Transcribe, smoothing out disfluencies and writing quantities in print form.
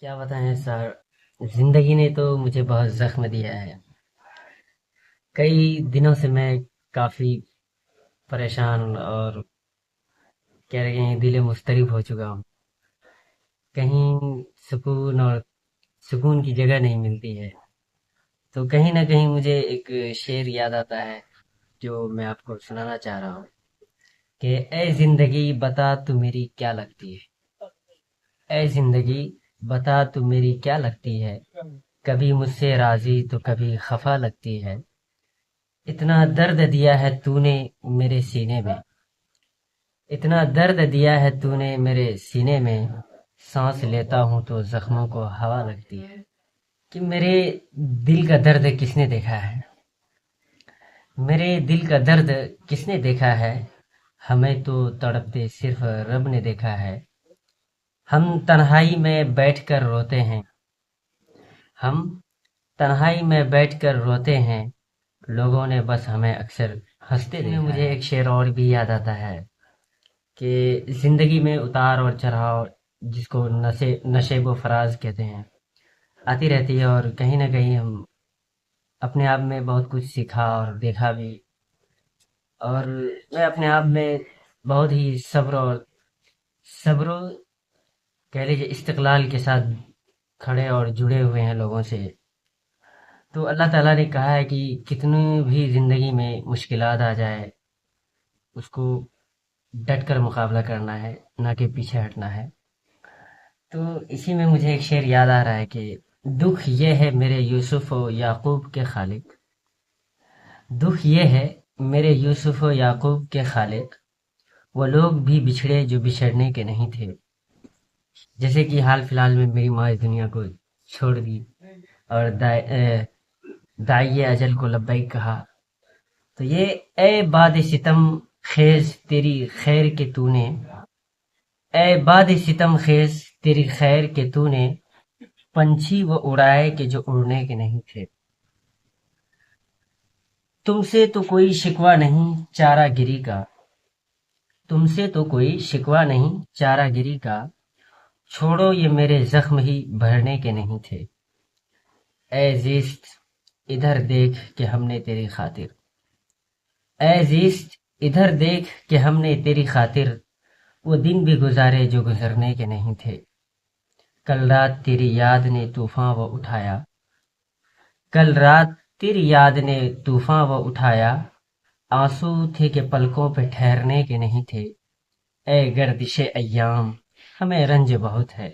کیا بتائیں سر، زندگی نے تو مجھے بہت زخم دیا ہے۔ کئی دنوں سے میں کافی پریشان اور کہہ رہے ہیں دل مضطرب ہو چکا ہوں۔ کہیں سکون اور سکون کی جگہ نہیں ملتی ہے، تو کہیں نہ کہیں مجھے ایک شعر یاد آتا ہے جو میں آپ کو سنانا چاہ رہا ہوں کہ اے زندگی بتا تو میری کیا لگتی ہے، اے زندگی بتا تو میری کیا لگتی ہے، کبھی مجھ سے راضی تو کبھی خفا لگتی ہے، اتنا درد دیا ہے تو نے میرے سینے میں، اتنا درد دیا ہے تو نے میرے سینے میں، سانس لیتا ہوں تو زخموں کو ہوا لگتی ہے۔ کہ میرے دل کا درد کس نے دیکھا ہے، میرے دل کا درد کس نے دیکھا ہے، ہمیں تو تڑپتے صرف رب نے دیکھا ہے۔ ہم تنہائی میں بیٹھ کر روتے ہیں، ہم تنہائی میں بیٹھ کر روتے ہیں، لوگوں نے بس ہمیں اکثر ہنستے دیکھا ہے۔ مجھے ایک شعر اور بھی یاد آتا ہے کہ زندگی میں اتار اور چڑھاؤ، جس کو نشیب و فراز کہتے ہیں، آتی رہتی ہے، اور کہیں نہ کہیں ہم اپنے آپ میں بہت کچھ سیکھا اور دیکھا بھی، اور میں اپنے آپ میں بہت ہی صبر و کہہ لیجیے استقلال کے ساتھ کھڑے اور جڑے ہوئے ہیں لوگوں سے۔ تو اللہ تعالیٰ نے کہا ہے کہ کتنی بھی زندگی میں مشکلات آ جائے، اس کو ڈٹ کر مقابلہ کرنا ہے، نہ کہ پیچھے ہٹنا ہے۔ تو اسی میں مجھے ایک شعر یاد آ رہا ہے کہ دکھ یہ ہے میرے یوسف و یعقوب کے خالق، دکھ یہ ہے میرے یوسف و یعقوب کے خالق، وہ لوگ بھی بچھڑے جو بچھڑنے کے نہیں تھے۔ جیسے کہ حال فی الحال میں میری ماں اس دنیا کو چھوڑ دی، اور داعیِ اجل کو لبیک کہا۔ تو یہ اے باد ستم خیز تیری خیر کے تو نے، اے باد ستم خیز تیری خیر کے تو نے، پنچھی وہ اڑائے کہ جو اڑنے کے نہیں تھے۔ تم سے تو کوئی شکوہ نہیں چارہ گری کا، تم سے تو کوئی شکوہ نہیں چارہ گری کا، چھوڑو یہ میرے زخم ہی بھرنے کے نہیں تھے۔ اے زیست ادھر دیکھ کہ ہم نے تیری خاطر، اے زیست ادھر دیکھ کہ ہم نے تیری خاطر، وہ دن بھی گزارے جو گزرنے کے نہیں تھے۔ کل رات تیری یاد نے طوفاں وہ اٹھایا، کل رات تیری یاد نے طوفاں وہ اٹھایا، آنسو تھے کہ پلکوں پہ ٹھہرنے کے نہیں تھے۔ اے گردش ایام ہمیں رنج بہت ہے،